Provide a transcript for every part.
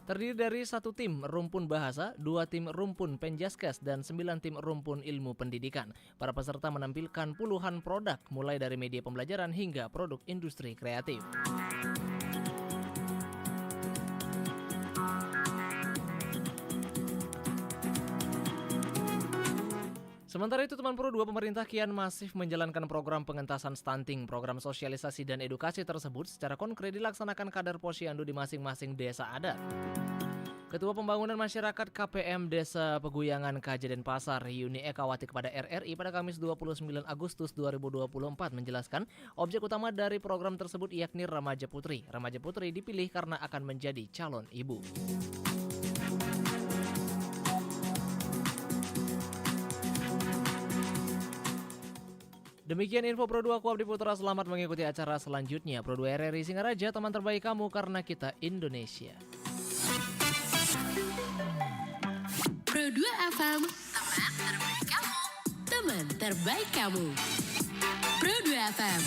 Terdiri dari 1 tim rumpun bahasa, 2 tim rumpun penjaskes, dan 9 tim rumpun ilmu pendidikan. Para peserta menampilkan puluhan produk, mulai dari media pembelajaran hingga produk industri kreatif. Sementara itu, Teman Pro 2 pemerintah kian masif menjalankan program pengentasan stunting. Program sosialisasi dan edukasi tersebut secara konkret dilaksanakan Kadar Posyandu di masing-masing desa adat. Ketua Pembangunan Masyarakat KPM Desa Peguyangan Kajen Denpasar, Yuni Ekawati kepada RRI pada Kamis 29 Agustus 2024 menjelaskan objek utama dari program tersebut yakni Remaja Putri. Remaja Putri dipilih karena akan menjadi calon ibu. Demikian info Pro 2 Kuab di Putra, selamat mengikuti acara selanjutnya. Pro 2 RRI Singaraja, teman terbaik kamu karena kita Indonesia. Pro 2 FM, teman terbaik kamu. Teman terbaik kamu. Pro 2 FM.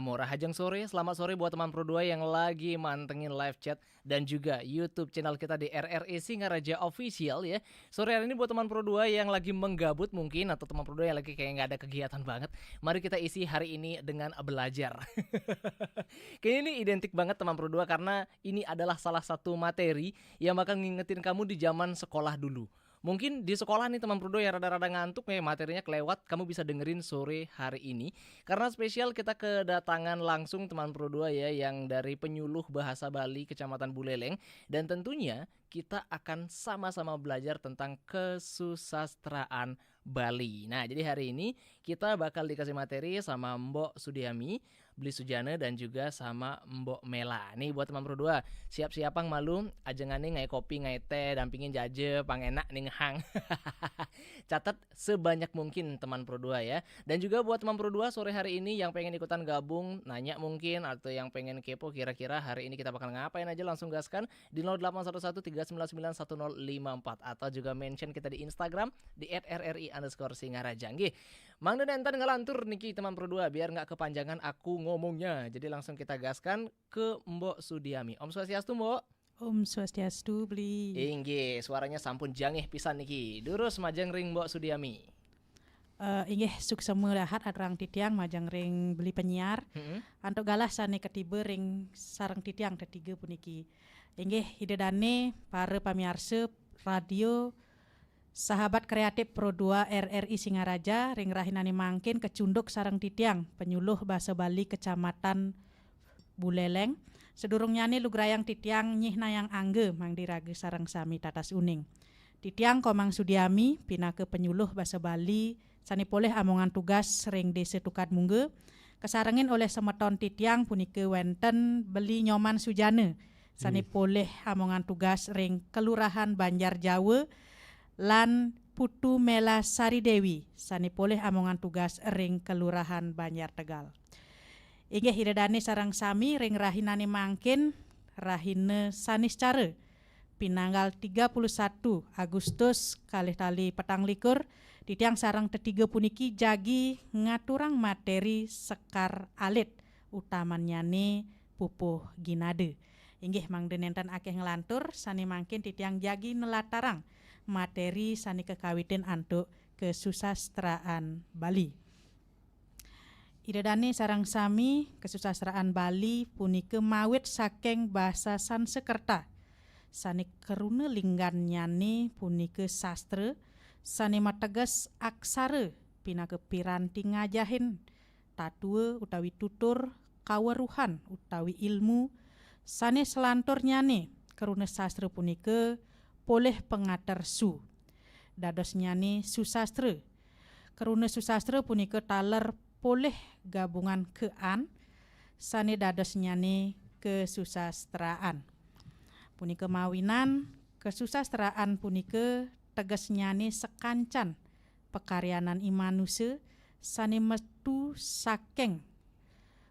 Rahajang sore, selamat sore buat teman Pro 2 yang lagi mantengin live chat dan juga YouTube channel kita di RRI Singaraja Official ya. Sore hari ini buat teman Pro 2 yang lagi menggabut mungkin, atau teman Pro 2 yang lagi kayak nggak ada kegiatan banget, mari kita isi hari ini dengan belajar. Kayaknya ini identik banget teman Pro 2 karena ini adalah salah satu materi yang bakal ngingetin kamu di zaman sekolah dulu. Mungkin di sekolah nih teman Pro 2 yang rada-rada ngantuk nih, materinya kelewat, kamu bisa dengerin sore hari ini. Karena spesial kita kedatangan langsung teman Pro 2 ya, yang dari penyuluh bahasa Bali Kecamatan Buleleng. Dan tentunya kita akan sama-sama belajar tentang kesusastraan Bali. Nah, jadi hari ini kita bakal dikasih materi sama Mbok Sudiami. Beli Sujana dan juga sama Mbok Mela. Nih buat teman Pro 2, siap-siap pang malu ajengane ngai kopi ngai teh dampingin jaje pang enak ning hang. Catat sebanyak mungkin teman Pro 2 ya. Dan juga buat teman Pro 2 sore hari ini yang pengen ikutan gabung, nanya mungkin atau yang pengen kepo kira-kira hari ini kita bakal ngapain aja, langsung gaskan di 0811399154 atau juga mention kita di Instagram di @rri_singaraja. Nggih. Mang Denentan ngalantur niki teman Pro 2 biar nggak kepanjangan aku ngomongnya. Jadi langsung kita gaskan ke Mbok Sudiami. Om Swastiastu, Mbok. Om Swastiastu, Bli. Inggih, suaranya sampun jangih pisan niki. Durus majeng ring Mbok Sudiami. Inggih suksema rahat adrang titiang majang ring beli penyiar. Antuk galah sane ketiba ring sareng titiang ketiga puniki. Inggih hidedane para pamiarsa radio sahabat kreatif Pro 2 RRI Singaraja ring rahinane mangkin kecunduk sareng titiang penyuluh bahasa Bali Kecamatan Buleleng. Sedurung nyane lugrayang titiang nyih nayang angge mang dirage sareng sami tatas uning. Titiang Komang Sudiami pinake penyuluh bahasa Bali sani poleh amongan tugas ring Desa Tukad Mungge. Kesarengin oleh semeton titiang punike wenten beli nyoman Sujana sani poleh amongan tugas ring Kelurahan Banjar Jawa lan Putu Mela Sari Dewi sani poleh amongan tugas ring Kelurahan Banjar Tegal. Inggih hidedane sareng sami ring rahinane mangkin rahine saniscara pinanggal 31 Agustus kalih tali petang likur titiang sareng tetiga puniki jagi ngaturang materi sekar alit utamanyane pupuh ginade. Inggih mangde nenten akeh nglantur sani mangkin titiang jagi nelatarang materi sani kekawitin antuk kesusastraan Bali. Idedane sareng sami kesusastraan Bali punike mawit saking basa Sansekerta. Sani keruna linggan nyane punike sastra sani mateges aksara pinake piranti ngajahin tatua utawi tutur kaweruhan utawi ilmu sani selantur nyane keruna sastra punike poleh pengater su dados nyane susastra keruna susastra punike taler poleh gabungan kean sani dados nyane kesusastraan. Punike mawinan kesusastraan punike teges nyane sekancan pekaryanan imanusia sani metu saking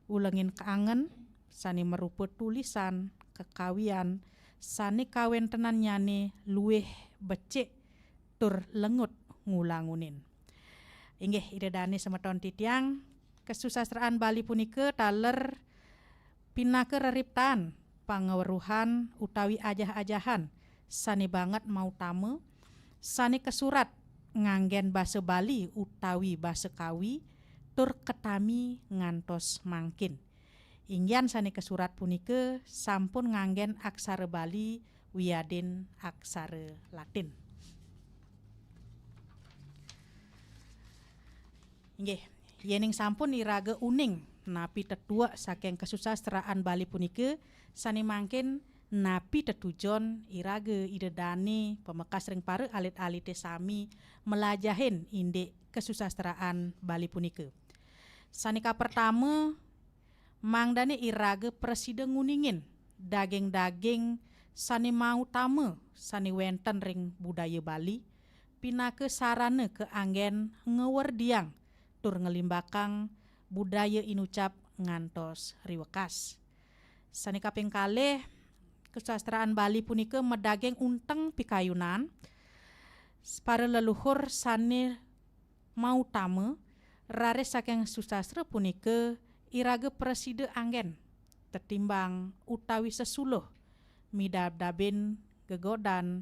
ulengin keangen sani merupa tulisan kekawian sani kawentenan nyane luweh becik tur lengut ngulangunin. Inggih idedane semeton titiang kesusastraan Bali punike taler pinake reriptan pangaweruhan utawi ajah-ajahan sani banget mau tame sani kesurat nganggen basa Bali utawi basa Kawi tur ketami ngantos mangkin. Inggian sani kesurat punike sampun nganggen aksara Bali wiadin aksara Latin. Inggih, yening sampun irage uning napi tetua saking kesusastraan Bali punike sani mangkin napi tetujon irage idedane pemekas ring pare alit-alite sami melajahin indek kesusastraan Bali punike. Sani ka pertama mangdane irage presida nguningin daging-daging sani mau tame sani wenten ring budaya Bali pinake sarana keanggen ngewerdiang tur ngelimbakang budaya inucap ngantos riwekas. Sani kaping kalih kesusastraan Bali punike medaging unteng pikayunan para leluhur sani mau tame raris saking susastra punike irage presida anggen tetimbang utawi sesuluh midab-dabin gegodan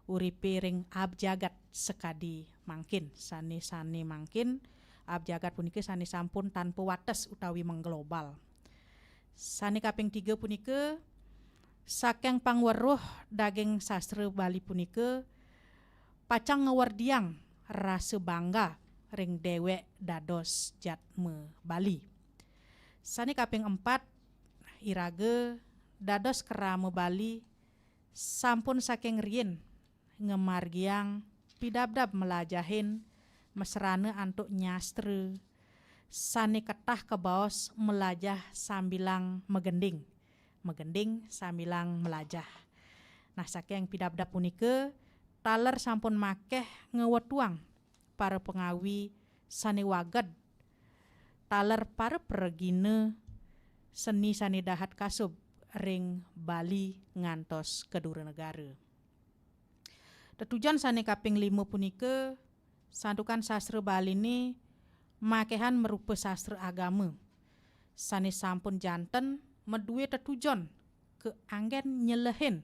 uripe ring abjagat sekadi mangkin sani mangkin abjagat punike sani sampun tanpa wates utawi mengglobal. Sani kaping 3 punike saking pangweruh daging sastra Bali punike pacang ngewerdiang rasa bangga ring dewek dados jatme Bali. Sani kaping 4 irage dados kerama Bali sampun saking riyin ngemargiang pidabdab melajahin mesrane antuk nyastre sane ketah kebaos melajah sambilang megending. Megending sambilang melajah. Nah saking pidabda punike taler sampun makeh ngewetuang para pengawi sane waged taler para peregine seni sane dahat kasub ring Bali ngantos kedua negara. Tetujan sane kaping 5 punike santukan sastra Bali ini makehan merupa sastra agama. Sane sampun janten medue tetujon ke anggen nyelehin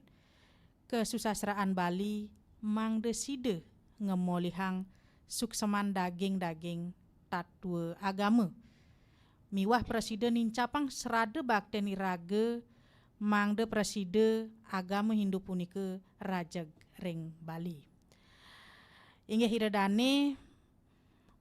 kesusastraan Bali mangde side ngemolihang sukseman daging-daging tatwa agama. Miwah presiden nincapang serade bakteni raga mangde preside agama Hindu punike rajeg ring Bali. Inggih hiredane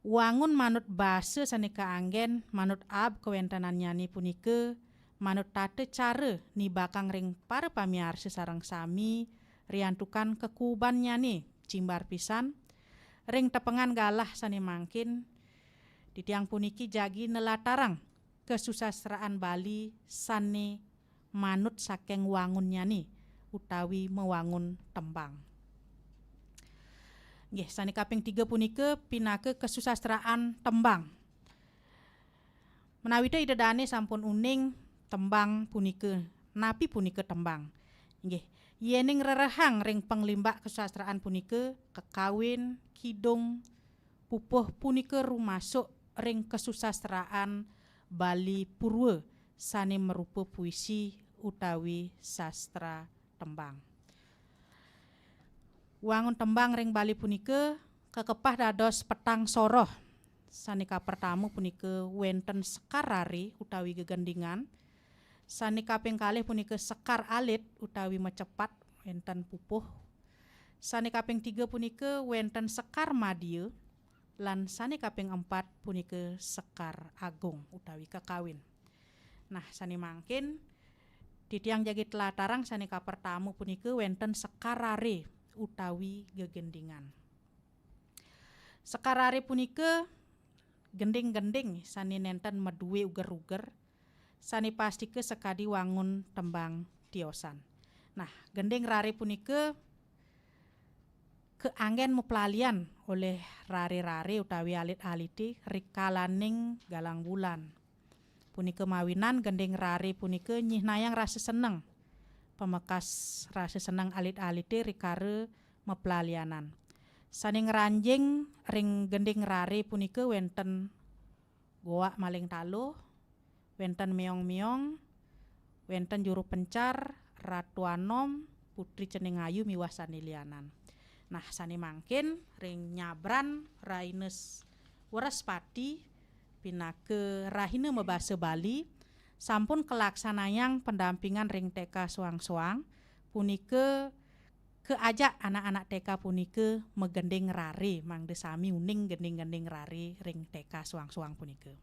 wangun manut basa sane kaanggen manut ab kewentanan nyani punike manut tate cara nibakang ring para pamiarsa sareng sami riantukan kekuban nyani cimbar pisan ring tepengan galah sane mangkin di tiang puniki jagi nelatarang kesusastraan Bali sane manut saking wangun nyani utawi mewangun tembang. Nggih sane kaping 3 punike pinake kesusastraan tembang. Menawi idedane sampun uning tembang punike napi punike tembang. Nggih yening rerehang ring penglimbak kesusastraan punike kekawin kidung pupuh punike rumasuk ring kesusastraan Bali Purwa sane merupa puisi utawi sastra tembang. Wangun tembang ring Bali punike kekepah dados petang soroh. Sanika pertama punike wenten sekar rari utawi gegendingan. Sanika kaping kalih punike sekar alit utawi mecepat wenten pupuh. Sanika kaping 3 punike wenten sekar madya lan sanika kaping 4 punike sekar agung utawi kekawin. Nah sane mangkin titiang jagi telatarang sanika pertama punike wenten sekar rari utawi gegendingan. Sekar rari punike gending-gending sane nenten medue uger-uger sane pastike sekadi wangun tembang tiosan. Nah, gending rari punike keanggen mepelalian oleh rari-rari utawi alit-aliti rikalaning galang bulan. Punike mawinan gending rari punike nyihnayang rasa seneng. Pemekas rasa seneng alit-aliti rikare mepelalianan. Sane ngranjing ring gending rari punike wenten goa maling taluh, wenten meong-meong, wenten juru pencar, Ratu Anom, Putri Cening Ayu miwah sane lianan. Nah sane mangkin ring nyabran Raines Werespati pinake rahina mebasa Bali sampun kelaksanayang pendampingan ring TK Soang-soang punike keajak anak-anak TK punike megending rari mangde sami uning gending-gending rari ring TK Soang-soang punike.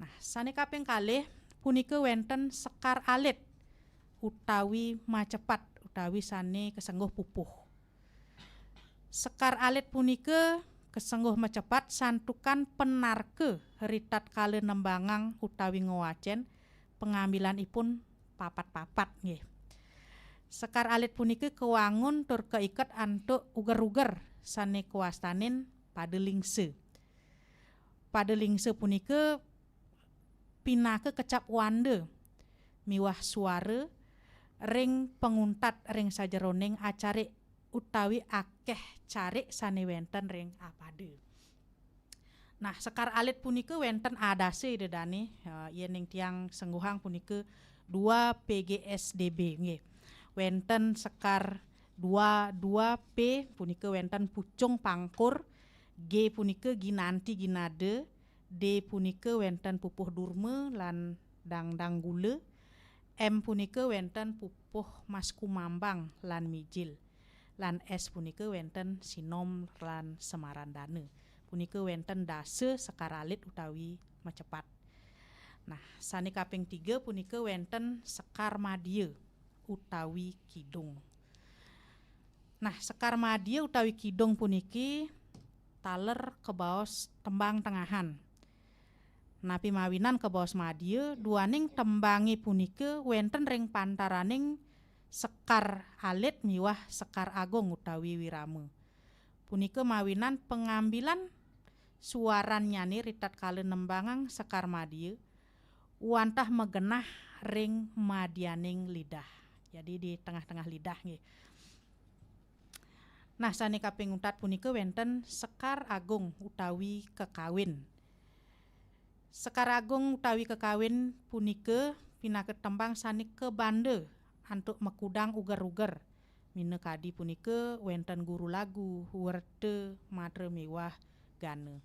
Nah sane kaping kalih punike wenten sekar alit utawi macepat utawi sane kesengguh pupuh. Sekar alit punike kesengguh macepat santukan penarke ritat kale nembangang utawi ngowacen pengambilanipun papat-papat nggih. Sekar alit punike kewangun tur keiket antuk uger-uger sane kuastanin padelingse. Padelingse punike pinake kecap wande miwah suara ring penguntat ring sajeroning acari utawi akeh cari sane wenten ring apade. Nah sekar alit punike wenten adase dedane yening tiang sengguhang punike 2 PGSDB nggih. Wenten sekar 2 punike wenten pucung pangkur, G punike ginanti ginade, D punike wenten pupuh durme lan dangdang gule, M punike wenten pupuh mas kumambang lan mijil, lan S punike wenten sinom lan semarandane. Punike wenten dase sekar alit utawi macepat. Nah sane kaping 3 punike wenten sekar madya utawi kidung. Nah sekar madya utawi kidung puniki taler kebaos tembang tengahan. Napi mawinan ke Bos Madya duaning tembangi punike wenten ring pantaraning Sekar Alit miwah Sekar Agung utawi Wirama. Punike mawinan pengambilan suaran nyani ritat kale nembangang Sekar Madya wantah megenah ring madyaning lidah. Jadi di tengah-tengah lidah nggih. Nah sane kaping 4 punike wenten Sekar Agung utawi kekawin. Sekar Agung utawi kekawin punike pinaket tembang sane kebande antuk mekudang uger-uger. Mine kadi punike wenten guru lagu, werte, matre miwah gane.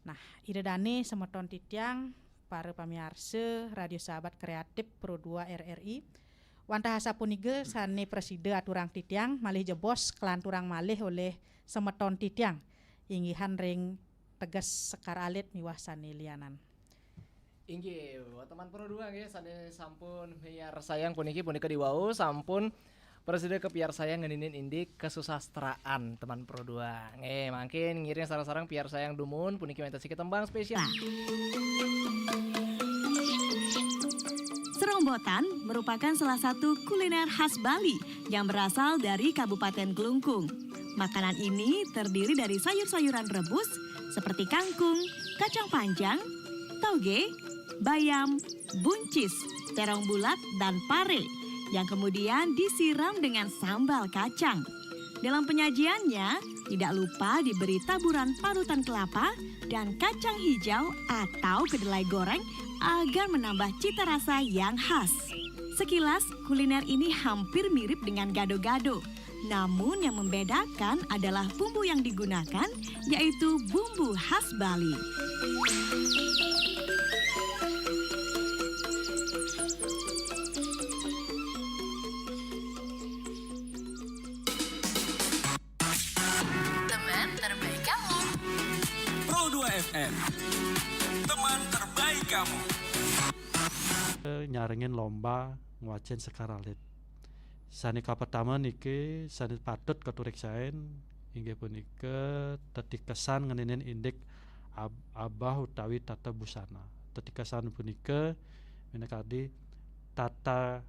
Nah, idedane semeton titiang para pamiarsa Radio Sahabat Kreatif Pro 2 RRI. Wantah hasa punike sane preside aturang titiang malih jebos kelanturang malih oleh semeton titiang. Inggihan ring teges Sekar Alit miwah sane lianan. Inggih, teman Pro 2 nggih sane sampun miar sayang puniki punika diwau sampun preside kepiar sayang ngeninin indik kesusastraan teman Pro 2. Nggih, mangkin ngiring sarang-sarang piar sayang dumun puniki mentasi ketembang spesial. Serombotan merupakan salah satu kuliner khas Bali yang berasal dari Kabupaten Kelungkung. Makanan ini terdiri dari sayur-sayuran rebus seperti kangkung, kacang panjang, tauge, bayam, buncis, terong bulat, dan pare yang kemudian disiram dengan sambal kacang. Dalam penyajiannya, tidak lupa diberi taburan parutan kelapa dan kacang hijau atau kedelai goreng agar menambah cita rasa yang khas. Sekilas, kuliner ini hampir mirip dengan gado-gado. Namun yang membedakan adalah bumbu yang digunakan, yaitu bumbu khas Bali. Teman terbaik kamu. Pro 2 FM, teman terbaik kamu. Nyaringin lomba ngwacen Sekar Alit. Sanika pertama niki sanit patut katuriksaen inggih punika tetikesan ngeninin indik abah utawi tata busana. Tetikesan punika minakadi tata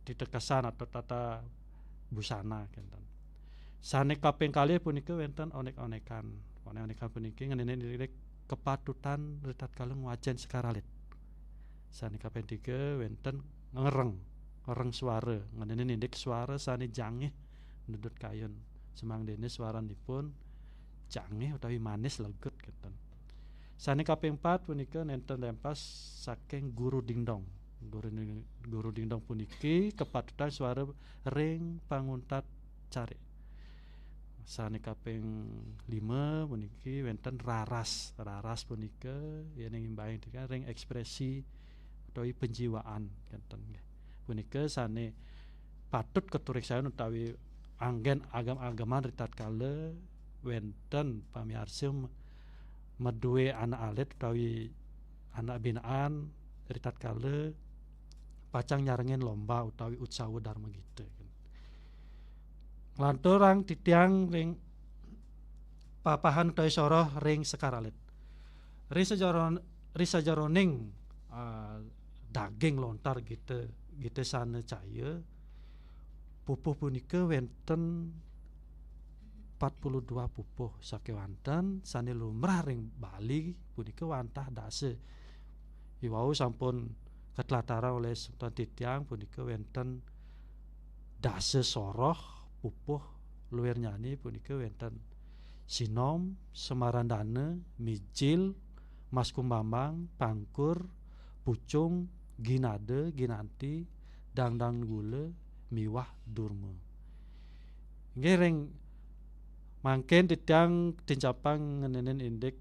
ditekesan atau tata busana kinten. Sanika kaping kalih punika wenten onek-onekan. Onek-onekan puniki ngeninin indik kepatutan ritat kaleng ngwacen Sekar Alit. Sanika kaping 3 wenten ngereng suara ngeneni indik suara sane jangih ndudut kayun semang dene suaranipun jangih utawi manis leget keten. Sane kaping 4 punika nenten lempas saking guru dingdong. Guru dingdong puniki kepatutan suara ring panguntat cari. Sane kaping 5 puniki wenten raras punika yen ngimbangi ring ekspresi utawi penjiwaan kenten. Punika sane patut katuriksaen utawi anggen agam-agaman ritat kala wenten pamiarsa meduwe anak alit utawi anak binaan ritat kala pacang nyarengin lomba utawi utsawa dharma gita. Lanturang titiang ring papahan utawi soroh ring Sekar Alit. Risajaroning daging lontar gitu sana caya pupuh punika wenten 42 pupuh sakewanten sane lumrah ring Bali punika wantah dase iwau sampun ketlatara oleh Sultan Titiang punika wenten dase soroh pupuh luwer nyani punika wenten sinom, semarandane, mijil, mas kumbambang, pangkur, pucung, ginade, ginanti, dangdang gula, miwah durma. Nggih ring mangken titiang tincapang ngenenen indik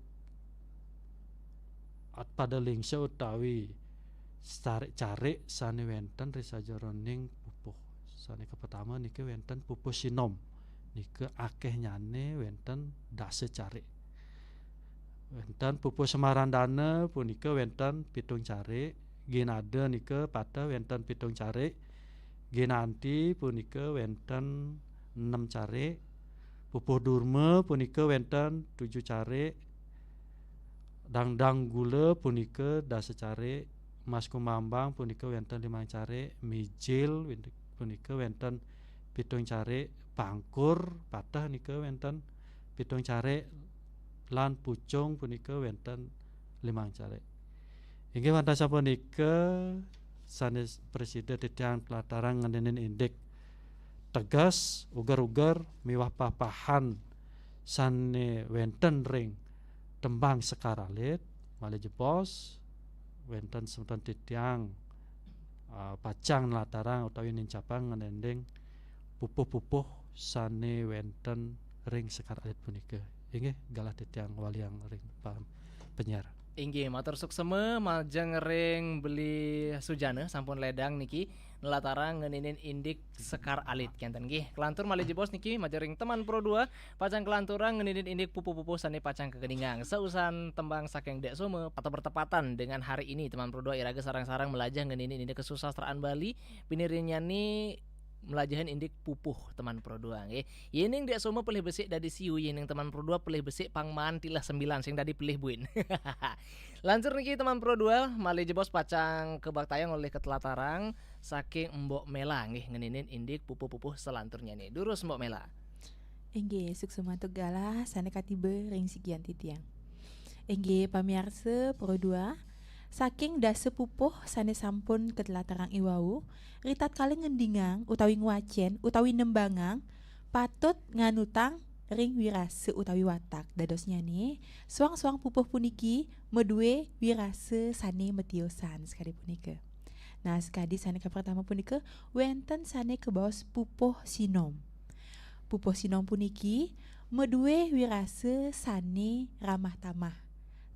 pada lingse utawi carik sane wenten risajaroning pupuh. Sane pertama niki wenten pupuh sinom. Niki akeh nyane wenten dase carik. Wenten pupuh semarandane punika wenten 7 carik. Ginade nika pada wenten 7 carik. Ginanti punika wenten 6 carik. Pupuh durma punika wenten 7 carik. dangdang gula punika dasa care, Mas Kumambang punika wonten 5 care, mijil punika wonten 7 care, pangkur patah nika wonten 7 care, lan pucung punika wonten 5 care. Inggih wonten sapunika sanes presiden titiang pelataran ngeninin indik tegas ugar-ugar miwah papahan sane wonten ring tembang Sekar Alit malih jepos wonten semeton titiang pacang latarang utawi nincapang ngenending pupuh-pupuh sane wonten ring Sekar Alit punika. Inggih galah titiang waliang ring penyiar. Inggih matur sukseme majeng ring beli sujana sampun ledang niki nelatarang ngeninin indik Sekar Alit kenten nggih. Kelantur malih jebos niki majeng ring teman Pro 2 pacang kelanturang ngeninin indik pupu-pupu sane pacang kegeningang. Seusan tembang saking Dek Sume atau bertepatan dengan hari ini teman Pro 2 iraga sarang-sarang melajah ngeninin indik kesusastraan Bali pinirinya ni melajahan indik pupuh teman Pro 2 nggih. Yening Dek Sume pelih besik dadi siu yening teman Pro 2 pelih besik pangmaan tilah 9 sing dadi pelih buin. Lansur niki teman Pro 2 malih jebos pacang kebaktayang oleh ketelatarang saking Mbok Mela nggih ngeninin indik pupuh-pupuh selanturnya nih. Durus Mbok Mela. Inggih suksema galah sane katibe ring sigian titiang. Inggih pamirsa Pro 2 saking dase pupuh sane sampun ketelatarang iwau ritat kali ngendingang utawi nguacen utawi nembangang patut nganutang ring wirase utawi watak dadosnya nih suang-suang pupuh puniki medue wirase sane metiosan sekali punika. Nah sekadi sane ke pertama punika wenten sane ke baos pupuh sinom. Pupuh sinom puniki medue wirase sane ramah tamah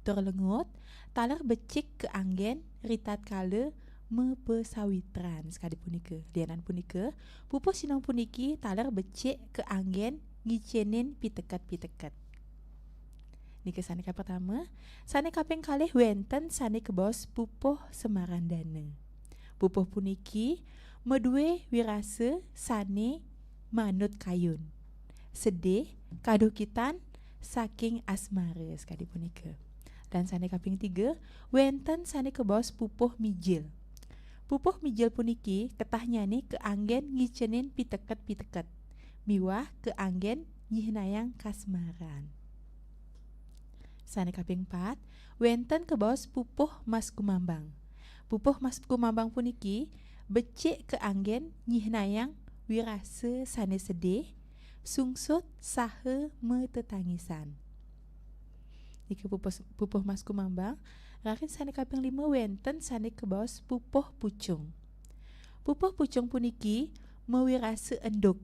terlengut taler becik ke anggen ritat kale mepesawitran sekali punika. Lianan punika pupuh sinom puniki taler becik ke anggen ngicenin pitekat-pitekat. Niki sane ka pertama, sane kaping kalih wenten sane kebos pupuh Semarandana. Pupuh puniki medue wirase sane manut kayun. Sedih kadukitan saking asmara sekali punika. Dan sane kaping 3 wenten sane kebos pupuh mijil. Pupuh mijil puniki ketahnyane ke anggen ngicenin pitekat-pitekat. Miwah ke anggen nyihnayang kasmaran. Sane kaping 4 wenten kebos pupuh Mas Kumambang. Pupuh Mas Kumambang puniki becik ke anggen nyihnayang wirase sane sedih sungsut sahe metetangisan. Niki pupuh Mas Kumambang rakin sane kaping 5 wenten sane kebos pupuh pucung. Pupuh pucung puniki mewirase enduk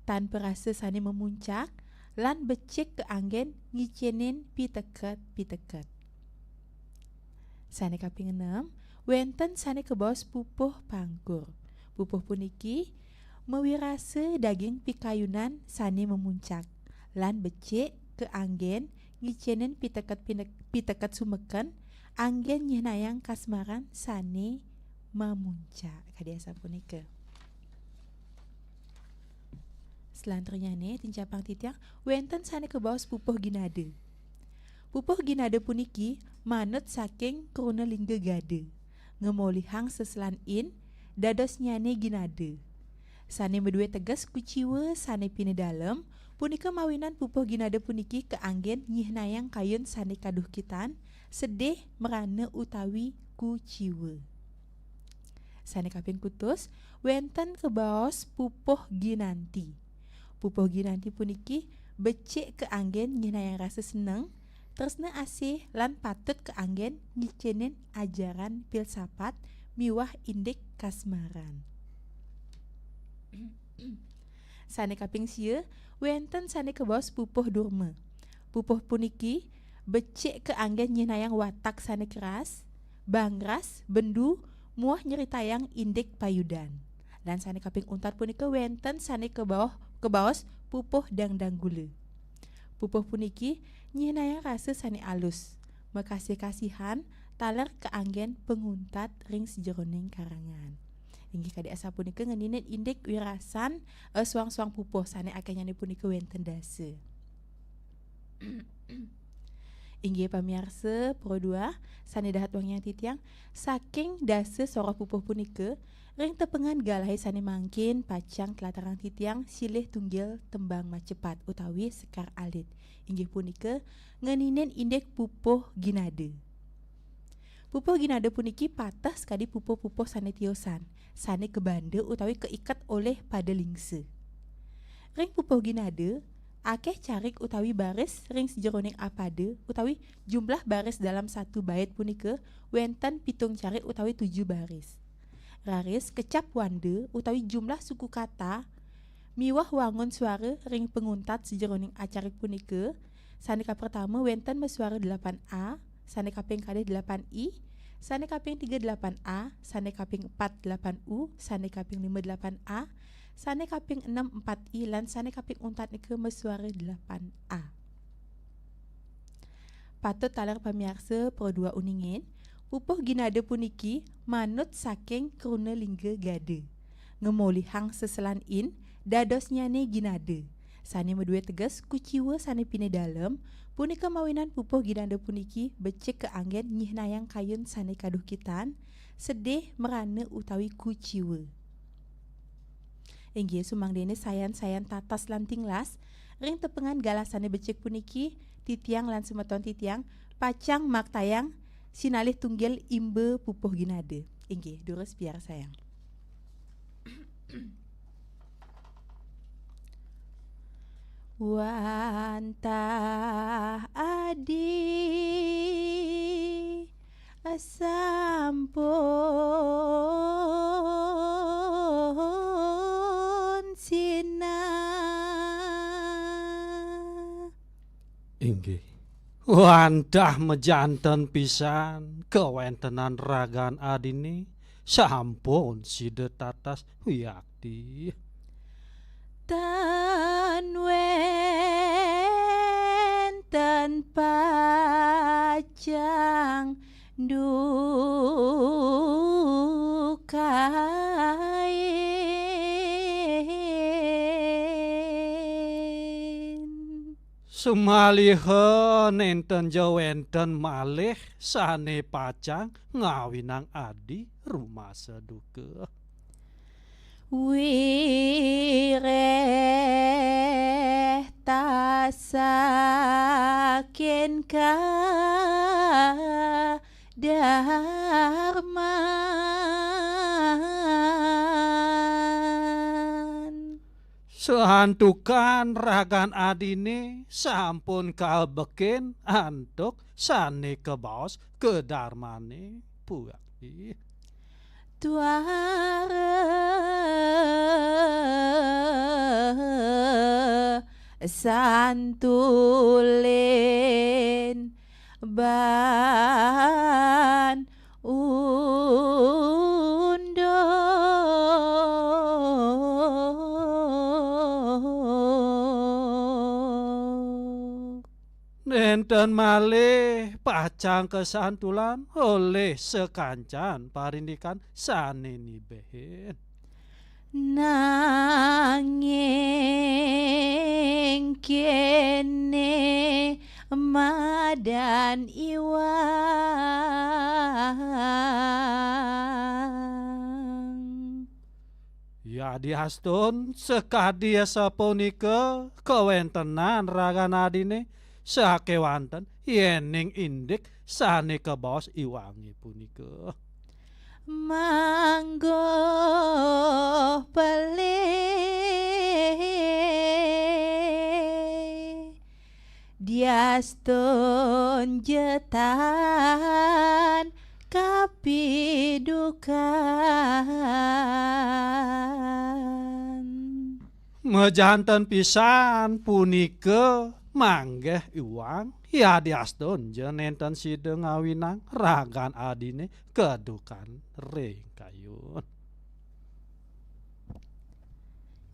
tanpa rasa sane memuncak lan becik ke anggen ngicenin pitekat-pitekat. Sane kaping 6 wenten sane kebos pupuh pangkur. Pupuh puniki mewirase daging pikayunan sane memuncak lan becik ke anggen ngicenin pitekat sumekan anggen nyehnayang kasmaran sane memuncak kadiasa punika. Selanjutnya nih tincapang titiang wenten sane kebaos pupuh ginade. Pupuh ginade puniki manut saking kruna lingga gade. Ngemolihang seselan in dados nyane ginade. Sane medue tegas kuciwe sane pine dalem punika mawinan pupuh ginade puniki ke anggen nyihnayang kayun sane kaduh kitan sedih merane utawi kuciwe. Sane kaping kutus wenten kebaos pupuh ginanti. Pupuh ginanti puniki becik ke anggen nyihnayang rasa seneng tresna asih lan patut ke anggen nyicenin ajaran filsafat miwah indik kasmaran. Sane kaping sieu wenten sane kebaos pupuh durma. Pupuh puniki becik ke anggen nyihnayang watak sane keras, bangras, bendu, muah nyeritayang indik payudan. Lan sane kaping untat punika wenten sane kebaos pupuh dangdang gule. Pupuh puniki nyihnayang rasa sane alus, makasih-kasihan taler ke anggen penguntat ring sejeroning karangan. Inggih kadi asa punika ngeninin indik wirasan suang-suang pupuh sane akehnyane punika wenten dase. Inggih pamirsa Pro 2 sane dahat wangyang titiang saking dase soroh pupuh punika ring tepengan galai sane mangkin pacang telatarang titiang silih tunggil tembang macepat utawi sekar alit. Inggih punika ngeninen indek pupuh ginade. Pupuh ginade puniki patah sekali pupuh-pupuh sane tiosan, sane kebande utawi keikat oleh pada lingse. Ring pupuh ginade akeh carik utawi baris ring sejeroning apade utawi jumlah baris dalam satu bait punika wenten pitung carik utawi 7 baris. Raris kecap wande utawi jumlah suku kata miwah wangun suara ring penguntat sejeroning acarik punika sane pertama wenten suara 8A, sane kaping kalih 8I, sane kaping 3 8A, sane kaping 4 8U, sane kaping 5 8A, sane kaping 6 4I lan sane kaping untat nike suara 8A. Patut talar pamirsa Pro 2 uningin, pupuh ginade puniki manut saking kruna lingga gade. Ngemolihang seselan in dados nyane ginade. Sane medue tegas kuciwa sane pine dalem punika mawinan pupuh ginade puniki becek ke anggen nyih nayang kayun sane kaduh kitan sedih merane utawi kuciwa. Inggih sumangdene sayan-sayan tatas lan tinglas ring tepengan galasane becek puniki titiang lan semeton titiang pacang maktayang sinalih tunggil imbe pupuh ginade. Inggih durus biar sayang. Wantah adi sampun sina. Inggih. Wandah mejanten pisan kewentenan ragan adini sampun side tatas wiyakti. Tan wenten pacang dukain. Sumaliheun enten jawenten malih sane pacang ngawinang adi rumah seduke. Wireh tasaken ka darman. Sehantukan ragan adine sampun kalbeken antuk sane kebaos kedarmane puakti. Tuare santulin ban undo Nenten malih pacang kesantulan oleh sekancan parindikan sane nibehen. Nanging kene madan iwang. Ya diastun sekadia sapunike kewentenan ragan adine sakewanten yening indik sane kebaos iwangi punika. Manggo pelih diaston jetan kapidukan. Mejanten pisan punika manggeh iwang ya diaston jenenten side ngawinang ragan adine kedukan ring kayun.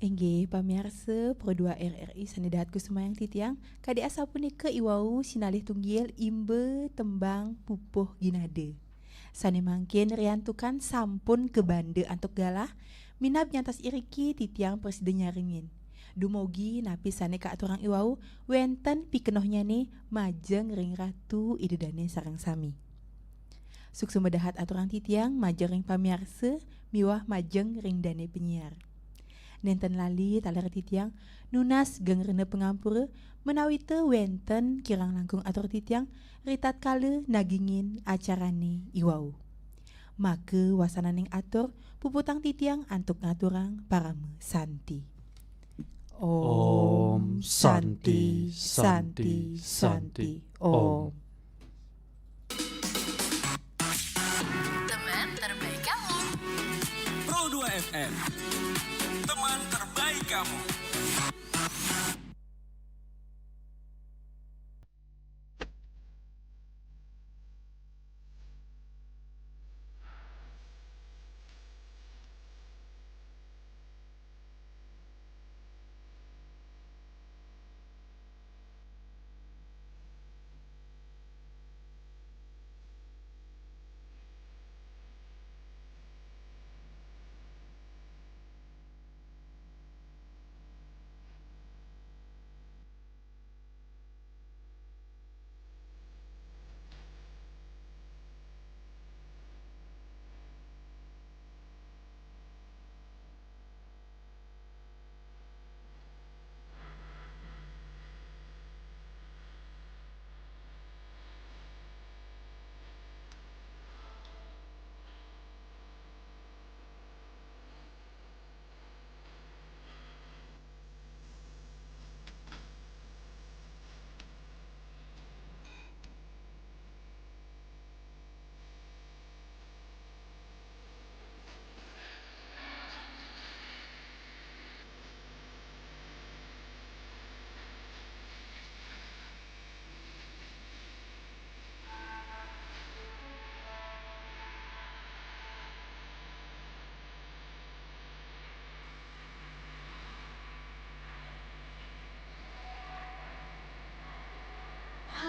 Inggih pamirsa Pro 2 RRI sanedahat kusumayang titiang kadi asa punika iwau sinalih tunggil imbe tembang pupuh ginade. Sane mangkin riantukan sampun ke bande antuk galah minab nyantas iriki titiang presiden nyaringin. Dumogi napi sane ka aturang iwau wenten pikenohnya nih majeng ring ratu idedane sareng sami. Suksu medahat aturang titiang majeng ring pamiarse miwah majeng ring dane penyiar. Nenten lali taler titiang nunas gengrene pengampura menawi teu wenten kirang langkung atur titiang ritat kale nagingin acarane iwau. Maka wasananing atur puputang titiang antuk ngaturang parame santi. Om Santi Santi Santi Om. Teman terbaik kamu. Pro 2 FM, teman terbaik kamu.